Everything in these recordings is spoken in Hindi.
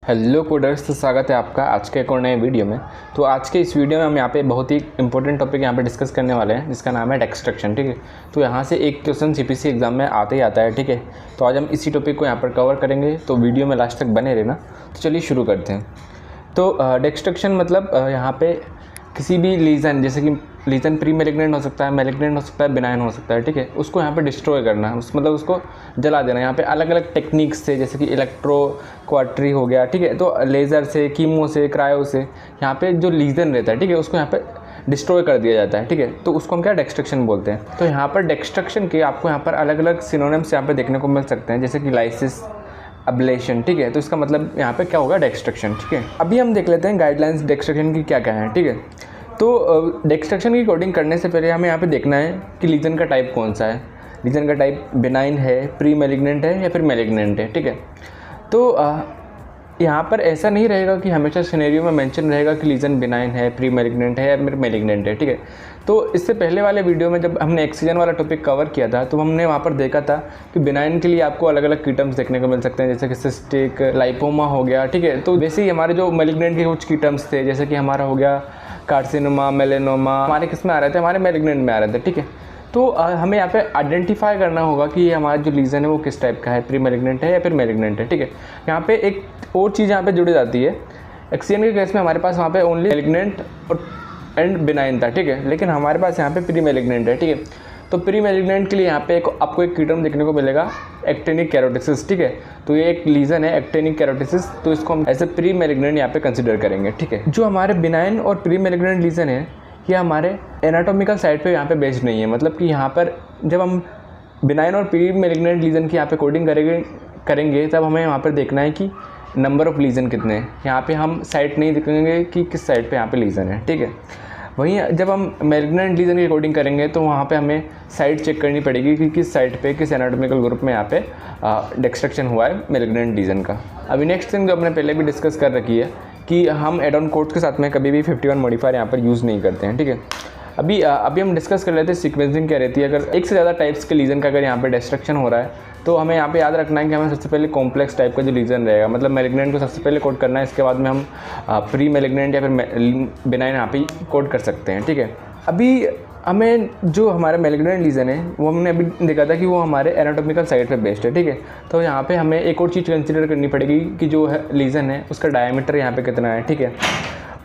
हेलो कोडर्स, तो स्वागत है आपका आज के एक और नए वीडियो में। तो आज के इस वीडियो में हम यहाँ पे बहुत ही इंपॉर्टेंट टॉपिक यहाँ पे डिस्कस करने वाले हैं, जिसका नाम है डेक्सट्रक्शन। ठीक है, तो यहाँ से एक क्वेश्चन सीपीसी एग्जाम में आते ही आता है। ठीक है, तो आज हम इसी टॉपिक को यहाँ पर कवर करेंगे, तो वीडियो में लास्ट तक बने रहना। तो चलिए शुरू करते हैं। तो डेक्सट्रक्शन मतलब यहाँ पे किसी भी लीजन, जैसे कि लीजन प्री मैलिग्नेंट हो सकता है, मैलिग्नेंट हो सकता है, बिनाइन हो सकता है। ठीक है, उसको यहाँ पे डिस्ट्रॉय करना, मतलब उसको जला देना। यहाँ पे अलग अलग टेक्निक्स से, जैसे कि इलेक्ट्रो क्वाट्री हो गया, ठीक है, तो लेज़र से, कीमो से, क्रायो से यहाँ पे जो लीजन रहता है, ठीक है, उसको यहाँ पे डिस्ट्रॉय कर दिया जाता है। ठीक है, तो उसको हम क्या डेक्सट्रक्शन बोलते हैं। तो यहाँ पर डेक्सट्रक्शन के आपको यहाँ पर अलग अलग सिनोनिम्स यहाँ पर देखने को मिल सकते हैं, जैसे कि लाइसिस, अब्लेशन। ठीक है, तो इसका मतलब यहाँ पे क्या होगा, डेक्सट्रक्शन। ठीक है, अभी हम देख लेते हैं गाइडलाइंस डेक्सट्रक्शन की क्या क्या है। ठीक है, तो डेक्सट्रक्शन की कोडिंग करने से पहले हमें यहाँ पे देखना है कि लीजन का टाइप कौन सा है। लीजन का टाइप बिनाइन है, प्री मैलिग्नेंट है या फिर मैलिग्नेंट है। ठीक है, तो यहाँ पर ऐसा नहीं रहेगा कि हमेशा सिनेरियो में मेंशन रहेगा कि लीजन बिनाइन है, प्री मैलिग्नेंट है या फिर मैलिग्नेंट है। ठीक है, तो इससे पहले वाले वीडियो में जब हमने एक्सीजन वाला टॉपिक कवर किया था, तो हमने वहाँ पर देखा था कि बिनाइन के लिए आपको अलग अलग की टर्म्स देखने को मिल सकते हैं, जैसे कि सिस्टिक, लाइपोमा हो गया। ठीक है, तो वैसे ही हमारे जो मैलिग्नेंट के कुछ की टर्म्स थे, जैसे कि हमारा हो गया कार्सिनोमा, मेलेनोमा, हमारे किस में आ रहे थे, हमारे मैलिग्नेंट में आ रहे थे। ठीक है, तो हमें यहाँ पे आइडेंटिफाई करना होगा कि ये हमारा जो लीजन है वो किस टाइप का है, प्री मैलिग्नेंट है या फिर मैलिग्नेंट है। ठीक है, यहाँ पे एक और चीज़ यहाँ पे जुड़ जाती है। एक्सीजन के केस में हमारे पास वहाँ पे ओनली मैलिग्नेंट और एंड बिनाइन था। ठीक है, लेकिन हमारे पास यहाँ पे प्री मैलिग्नेंट है। ठीक है, तो प्री मैलिग्नेंट के लिए यहाँ पे आपको एक की टर्म देखने को मिलेगा, एक्टेनिक कैरोटिसिस। ठीक है, तो ये एक लीजन है एक्टेनिक कैरोटिसिस, तो इसको हम एज ए प्री मैलिग्नेंट यहाँ पे कंसिडर करेंगे। ठीक है, जो हमारे बिनाइन और प्री मैलिग्नेंट लीजन है, ये हमारे एनाटॉमिकल साइड पे यहाँ पे बेस्ड नहीं है। मतलब कि यहाँ पर जब हम बिनाइन और प्री मैलिग्नेंट लीजन की यहाँ पे कोडिंग करेंगे तब हमें यहाँ पर देखना है कि नंबर ऑफ लीजन कितने हैं। यहाँ पे हम साइड नहीं देखेंगे कि किस साइड पे यहाँ पे लीजन है। ठीक है, वहीं जब हम मैलिग्नेंट लीजन की कोडिंग करेंगे तो वहाँ पे हमें साइड चेक करनी पड़ेगी कि किस साइड पे, किस एनाटॉमिकल ग्रुप में यहाँ पे डेक्सट्रक्शन हुआ है मैलिग्नेंट लीजन का। अभी नेक्स्ट थिंग जो हमने पहले भी डिस्कस कर रखी है कि हम एड ऑन कोड्स के साथ में कभी भी 51 मॉडिफायर यहाँ पर यूज़ नहीं करते हैं। ठीक है, अभी हम डिस्कस कर लेते हैं सीक्वेंसिंग क्या रहती है। अगर एक से ज़्यादा टाइप्स के लीजन का अगर यहाँ पे डिस्ट्रक्शन हो रहा है, तो हमें यहाँ पे याद रखना है कि हमें सबसे पहले कॉम्प्लेक्स टाइप का जो लीजन रहेगा, मतलब मैलिग्नेंट को सबसे पहले कोड करना है, इसके बाद में हम प्री मैलिग्नेंट या फिर बिनाइन यहाँ पे कोड कर सकते हैं। ठीक है, अभी हमें जो हमारा मैलिग्नेंट लीजन है वो हमने अभी देखा था कि वो हमारे एनाटॉमिकल साइड पे बेस्ड है। ठीक है, तो यहाँ पे हमें एक और चीज़ कंसिडर करनी पड़ेगी कि जो लीजन है उसका डायमीटर यहाँ पे कितना है। ठीक है,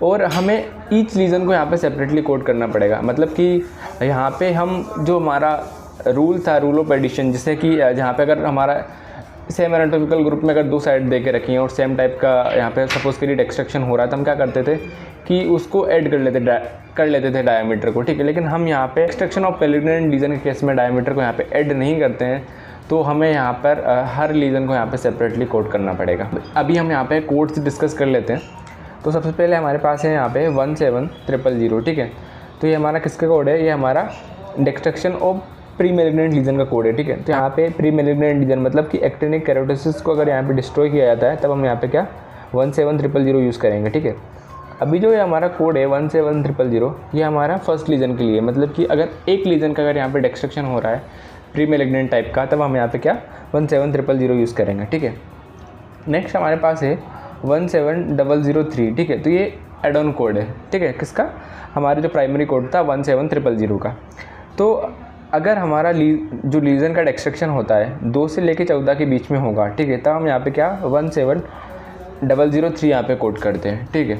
और हमें ईच लीजन को यहाँ पे सेपरेटली कोड करना पड़ेगा। मतलब कि यहाँ पे हम जो हमारा रूल था, रूल ऑफ एडिशन, जिससे कि जहाँ पे अगर हमारा सेम एनाटॉमिकल ग्रुप में अगर दो साइड दे के रखी हैं और सेम टाइप का यहाँ पे सपोज के लिए डेक्सट्रक्शन हो रहा है, तो हम क्या करते थे कि उसको ऐड कर लेते थे डायमीटर को। ठीक है, लेकिन हम यहाँ पे एक्सट्रक्शन ऑफ मैलिग्नेंट लीजन के केस में डायमीटर को यहाँ पे ऐड नहीं करते हैं, तो हमें यहाँ पर हर लीजन को यहाँ पे सेपरेटली कोड करना पड़ेगा। अभी हम यहाँ पे कोड्स डिस्कस कर लेते हैं। तो सबसे पहले हमारे पास है यहाँ पे 17000। ठीक है, तो ये हमारा किसका कोड है, ये हमारा डेक्सट्रक्शन ऑफ प्री मैलिग्नेंट लीजन का कोड है। ठीक है, तो यहाँ पे प्री मैलिग्नेंट लीजन मतलब कि एक्टेनिक कैरोटिसिस को अगर यहाँ पे डिस्ट्रॉय किया जाता है, तब हम यहाँ पे क्या 17000 यूज़ करेंगे। ठीक है, अभी जो ये हमारा कोड है 17000, ये हमारा फर्स्ट लीजन के लिए, मतलब कि अगर एक लीजन का अगर यहाँ पे डेक्सट्रक्शन हो रहा है प्री मैलिग्नेंट टाइप का, तब हम यहाँ पे क्या 17000 यूज़ करेंगे। ठीक है, नेक्स्ट हमारे पास है 17003। ठीक है, तो ये एड ऑन कोड है। ठीक है, किसका, हमारे जो प्राइमरी कोड था 17000 का। तो अगर हमारा जो लीजन का डेक्सट्रक्शन होता है 2 से लेकर 14 के बीच में होगा, ठीक है, तब हम यहाँ पे क्या 17003 यहाँ पे कोड करते हैं। ठीक है,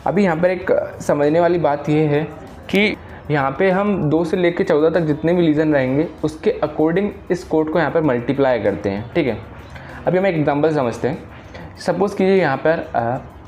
अभी यहाँ पर एक समझने वाली बात ये है कि यहाँ पे हम 2 से लेकर 14 तक जितने भी लीजन रहेंगे उसके अकॉर्डिंग इस कोड को यहाँ पर मल्टीप्लाई करते हैं। ठीक है, अभी हम एक एग्जाम्पल समझते हैं। सपोज़ कीजिए यहाँ पर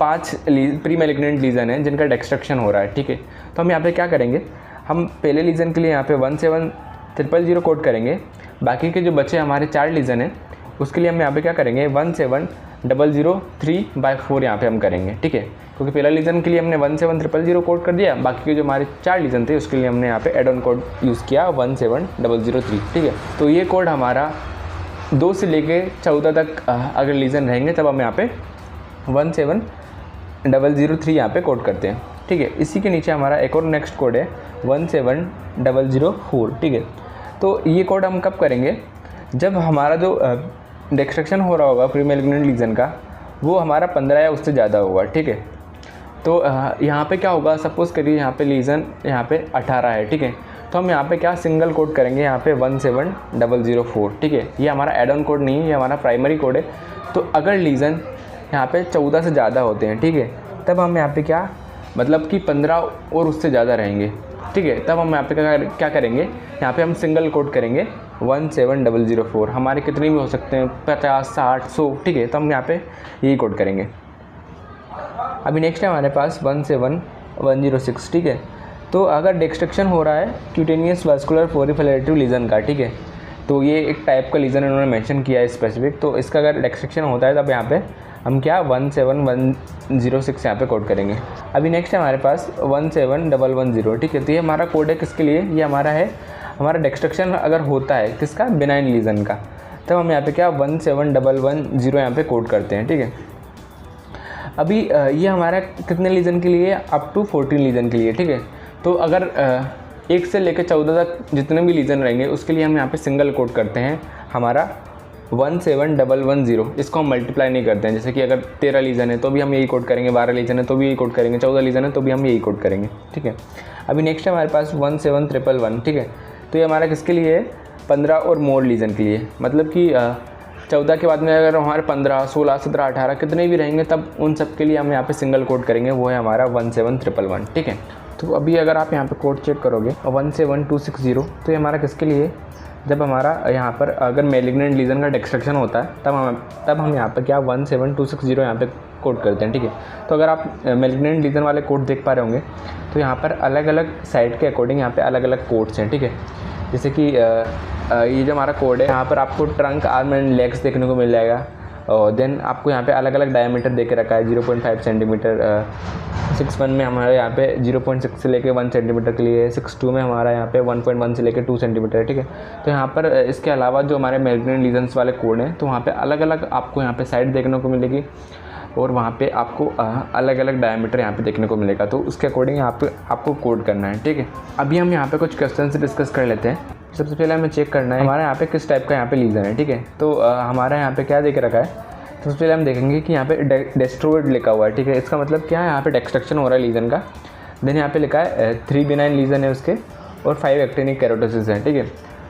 5 प्री मैलिग्नेंट लीजन है जिनका डेक्सट्रक्शन हो रहा है। ठीक है, तो हम यहाँ पे क्या करेंगे, हम पहले लीजन के लिए यहाँ पे 17000 कोड करेंगे। बाकी के जो बचे हमारे 4 लीजन हैं उसके लिए हम यहाँ पे क्या करेंगे 17003/4 यहाँ पे हम करेंगे। ठीक है, क्योंकि पहला लीजन के लिए हमने 17000 कोड कर दिया, बाकी के जो हमारे 4 लीजन थे उसके लिए हमने यहाँ पे एड ऑन कोड यूज़ किया 17003। ठीक है, तो ये कोड हमारा 2 से लेके 14 तक अगर लीजन रहेंगे तब हम यहाँ पे 17003 यहाँ पे कोड करते हैं। ठीक है, इसी के नीचे हमारा एक और नेक्स्ट कोड है 17004। ठीक है, तो ये कोड हम कब करेंगे, जब हमारा जो डेक्सट्रक्शन हो रहा होगा प्री मैलिग्नेंट लीजन का वो हमारा 15 या उससे ज़्यादा होगा, ठीक है। तो यहाँ पे क्या होगा, सपोज़ करिए यहाँ पे लीज़न यहाँ पे 18 है, ठीक है। तो हम यहाँ पे क्या सिंगल कोड करेंगे यहाँ पे 17004, ठीक है। ये हमारा एड ऑन कोड नहीं है, ये हमारा प्राइमरी कोड है। तो अगर लीज़न यहाँ पे 14 से ज़्यादा होते हैं, ठीक है, तब हम यहाँ पे क्या मतलब कि 15 और उससे ज़्यादा रहेंगे, ठीक है, तब हम यहाँ पे क्या करेंगे, यहाँ पे हम सिंगल कोड करेंगे 17004। हमारे कितने भी हो सकते हैं, 50, 60, 100, ठीक है। तो हम यहाँ पे यही कोड करेंगे। अभी नेक्स्ट है हमारे पास 17106, ठीक है। तो अगर डिस्ट्रक्शन हो रहा है क्यूटेनियस वास्कुलर प्रोलिफरेटिव लीजन का, ठीक है, तो ये एक टाइप का लीजन इन्होंने मेंशन किया है स्पेसिफिक। तो इसका अगर डिस्ट्रक्शन होता है तब यहाँ पे हम क्या 17106 यहाँ पे कोड करेंगे। अभी नेक्स्ट है हमारे पास 17110, ठीक है। तो ये हमारा कोड है किसके लिए, ये हमारा है हमारा डिस्ट्रक्शन अगर होता है किसका, बिनाइन लीजन का, तब हम यहाँ पे क्या 17110 यहाँ पे कोड करते हैं, ठीक है। अभी ये हमारा कितने लीजन के लिए, अप टू 14 लीजन के लिए, ठीक है। तो अगर 1 से लेकर 14 तक जितने भी लीजन रहेंगे उसके लिए हम यहाँ पे सिंगल कोड करते हैं हमारा 17110। इसको हम मल्टीप्लाई नहीं करते हैं, जैसे कि अगर 13 लीजन है तो भी हम यही कोड करेंगे, 12 लीजन है तो भी यही कोड करेंगे, 14 लीजन है तो भी हम यही कोड करेंगे, ठीक है। अभी नेक्स्ट है हमारे पास 17111, ठीक है। तो ये हमारा किसके लिए है, 15 और मोर लीजन के लिए, मतलब कि 14 के बाद में अगर हमारे 15, 16, 17, 18 कितने भी रहेंगे तब उन सब के लिए हम यहाँ पे सिंगल कोड करेंगे, वो है हमारा 17111, ठीक है। तो अभी अगर आप यहाँ पे कोड चेक करोगे 17260, तो ये हमारा किसके लिए, जब हमारा यहाँ पर अगर मैलिग्नेंट लीजन का डिस्ट्रक्शन होता है तब हम यहाँ पर क्या 17260 यहाँ पे कोड करते हैं, ठीक है। तो अगर आप मैलिग्नेंट लीजन वाले कोड देख पा रहे होंगे तो यहाँ पर अलग अलग साइट के अकॉर्डिंग यहाँ पे अलग अलग कोड्स हैं, ठीक है। जैसे कि ये जो हमारा कोड है यहाँ पर आपको ट्रंक, आर्म एंड लेग्स देखने को मिल जाएगा। और देन आपको यहाँ पे अलग अलग डायमीटर दे के रखा है, 0.5 सेंटीमीटर। 61 में हमारे यहाँ पे 0.6 से लेके 1 सेंटीमीटर के लिए, 62 में हमारा यहाँ पे 1.1 से लेके 2 सेंटीमीटर है, ठीक है। तो यहाँ पर इसके अलावा जो हमारे मैलिग्नेंट लीजन्स वाले कोड हैं तो वहाँ पे अलग अलग आपको यहाँ पे साइड देखने को मिलेगी और वहाँ पे आपको अलग अलग डायमीटर यहाँ पे देखने को मिलेगा। तो उसके अकॉर्डिंग यहाँ पे आपको कोड करना है, ठीक है। अभी हम यहाँ पे कुछ क्वेश्चन से डिस्कस कर लेते हैं। सबसे पहले हमें चेक करना है हमारे यहाँ पे किस टाइप का यहाँ पे लीजन है, ठीक है। तो हमारा यहाँ पे क्या देख रखा है, सबसे पहले हम देखेंगे कि यहाँ पे डेस्ट्रॉयड लिखा हुआ है, ठीक है। इसका मतलब क्या है, यहाँ पे डिस्ट्रक्शन हो रहा है लीजन का। देन यहाँ पे लिखा है 3 बिनाइन लीजन है उसके और 5 एक्टिनिक कैरोटोसिस है, ठीक है।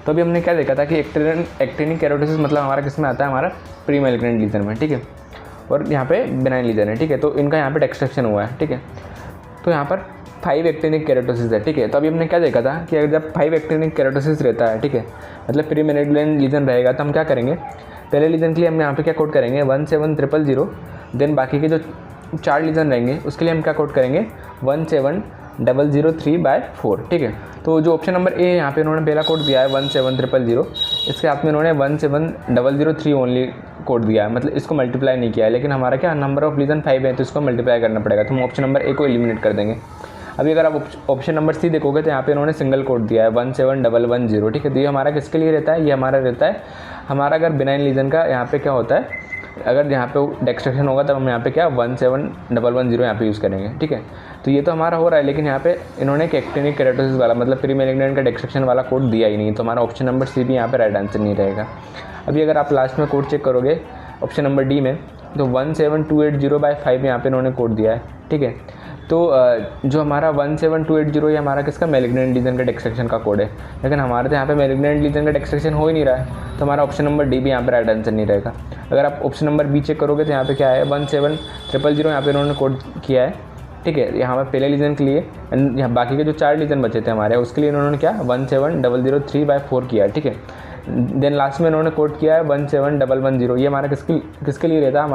तो अभी हमने क्या देखा था कि एक्टिनिक कैरोटोसिस मतलब हमारा किस में आता है, हमारा प्री मैलिग्नेंट लीजन में, ठीक है। और यहाँ पे बिनाइन लीजन है, ठीक है। तो इनका यहाँ पे डिस्ट्रक्शन हुआ है, ठीक है। तो यहाँ पर 5 एक्टिनिक कैरोटोसिस है, ठीक है। तो अभी हमने क्या देखा था कि अगर जब 5 एक्टिनिक कैरोटोसिस रहता है, ठीक है, मतलब प्री मैलिग्नेंट लीजन रहेगा, तो हम क्या करेंगे, पहले लीजन के लिए हम यहाँ पे क्या कोड करेंगे 17000। देन बाकी के जो 4 लीजन रहेंगे उसके लिए हम क्या कोड करेंगे 17003/4, ठीक है। तो जो ऑप्शन नंबर ए यहाँ पे इन्होंने पहला कोड दिया है 17000, इसके साथ में इन्होंने 17003 ओनली कोड दिया है, मतलब इसको मल्टीप्लाई नहीं किया है। लेकिन हमारा क्या नंबर ऑफ लीजन 5 है तो इसको मल्टीप्लाई करना पड़ेगा, तो हम ऑप्शन नंबर ए को एलिमिनेट कर देंगे। अभी अगर आप ऑप्शन नंबर सी देखोगे तो यहाँ पे इन्होंने सिंगल कोड दिया है 17110, ठीक है। तो ये हमारा किसके लिए रहता है, ये हमारा रहता है हमारा अगर बिनाइन लीजन का यहाँ पे क्या होता है, अगर यहाँ पे डिस्ट्रक्शन होगा तब हम यहाँ पे क्या 17110 यहाँ पे यूज़ करेंगे, ठीक है। तो ये तो हमारा हो रहा है, लेकिन यहाँ पे इन्होंने एक एक्टिनिक कैरोटोसिस वाला मतलब प्री मैलिग्नेंट का डिस्ट्रक्शन वाला कोड दिया ही नहीं, तो हमारा ऑप्शन नंबर सी भी यहाँ पे राइट आंसर नहीं रहेगा। अभी अगर आप लास्ट में कोड चेक करोगे ऑप्शन नंबर डी में, तो 17280/5 यहाँ पे इन्होंने कोड दिया है, ठीक है। तो जो हमारा 17280 ये हमारा किसका मैलिग्नेंट लीजन का डिस्ट्रक्शन का कोड है, लेकिन हमारे तो यहाँ पे मैलिग्नेंट लीजन का डिस्ट्रक्शन हो ही नहीं रहा है, तो हमारा ऑप्शन नंबर डी भी यहाँ पे राइट आंसर नहीं रहेगा। अगर आप ऑप्शन नंबर बी चेक करोगे तो यहाँ पे क्या है 17000 यहाँ पे इन्होंने कोड किया है, ठीक है। यहाँ पर पहले लीजन के लिए एंड यहाँ बाकी के जो 4 लीजन बचे थे हमारे उसके लिए इन्होंने क्या 17003/4 किया है, ठीक है। देन लास्ट में इन्होंने कोड किया है 17110, ये हमारा किसके लिए रहता है,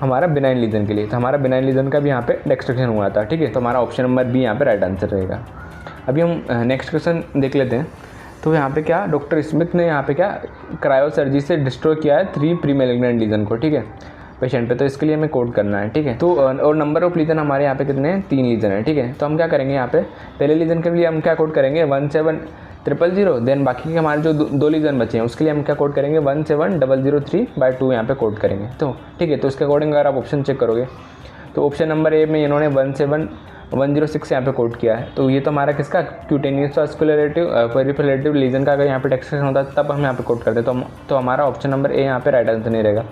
हमारा बिनाइन लीजन के लिए। तो हमारा बिनाइन लीजन का भी यहाँ पे डिस्ट्रक्शन हुआ था, ठीक है। तो हमारा ऑप्शन नंबर बी यहाँ पे राइट आंसर रहेगा। अभी हम नेक्स्ट क्वेश्चन देख लेते हैं। तो यहाँ पे क्या डॉक्टर स्मिथ ने यहाँ पे क्या क्रायोसर्जी से डिस्ट्रॉय किया है 3 प्री मैलिग्नेंट लीजन को, ठीक है, पेशेंट पे। तो इसके लिए हमें कोड करना है, ठीक है। तो और नंबर ऑफ लीजन हमारे यहाँ पे कितने हैं, 3 लीजन है, ठीक है। तो हम क्या करेंगे यहाँ पे पहले लीजन के लिए हम क्या कोड करेंगे 17000। देन बाकी के हमारे जो 2 लीजन बचे हैं उसके लिए हम क्या कोड करेंगे 17003/2 यहाँ पे कोड करेंगे, तो ठीक है। तो इसके अकॉर्डिंग अगर आप ऑप्शन चेक करोगे तो ऑप्शन नंबर ए में इन्होंने 17106 यहाँ पे कोड किया है। तो ये तो हमारा किसका क्यूटेनियस वास्कुलरेटिव प्रोलिफरेटिव लीजन का अगर यहाँ पे डिस्ट्रक्शन होता है तब हम यहाँ पे कोड करते हैं, तो हमारा ऑप्शन नंबर ए यहाँ पे राइट आंसर नहीं रहेगा।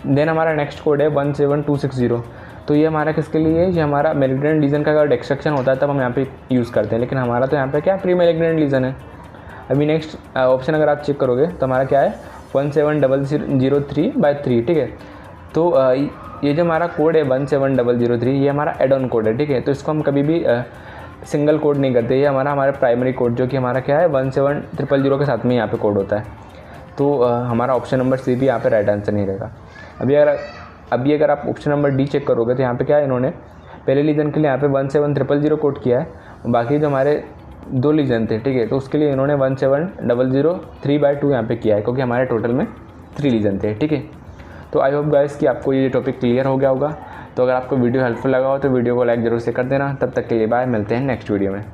देन हमारा नेक्स्ट कोड है 17260। तो ये हमारा किसके लिए है, ये हमारा मैलिग्नेंट लीजन का अगर एक्सट्रैक्शन होता है तब हम यहाँ पे यूज़ करते हैं, लेकिन हमारा तो यहाँ पे क्या प्री मैलिग्नेंट लीजन है। अभी नेक्स्ट ऑप्शन अगर आप चेक करोगे तो हमारा क्या है 17003/3, ठीक है। तो ये जो हमारा कोड है 17003 ये हमारा एड ऑन कोड है, ठीक है। तो इसको हम कभी भी सिंगल कोड नहीं करते, ये हमारा प्राइमरी कोड जो कि हमारा क्या है 17000 के साथ में यहाँ पे कोड होता है। तो हमारा ऑप्शन नंबर सी भी यहाँ पे राइट आंसर नहीं रहेगा। अभी अगर आप ऑप्शन नंबर डी चेक करोगे तो यहाँ पे क्या है, इन्होंने पहले लीजन के लिए यहाँ पे 17000 कोड किया है, बाकी जो हमारे 2 लीजन थे, ठीक है, तो उसके लिए इन्होंने 17003/2 यहाँ पे किया है, क्योंकि हमारे टोटल में 3 लीजन थे, ठीक है। तो आई होप गाइस कि आपको ये टॉपिक क्लियर हो गया होगा। तो अगर आपको वीडियो हेल्पफुल लगा हो तो वीडियो को लाइक जरूर से कर देना। तब तक के लिए बाय, मिलते हैं नेक्स्ट वीडियो में।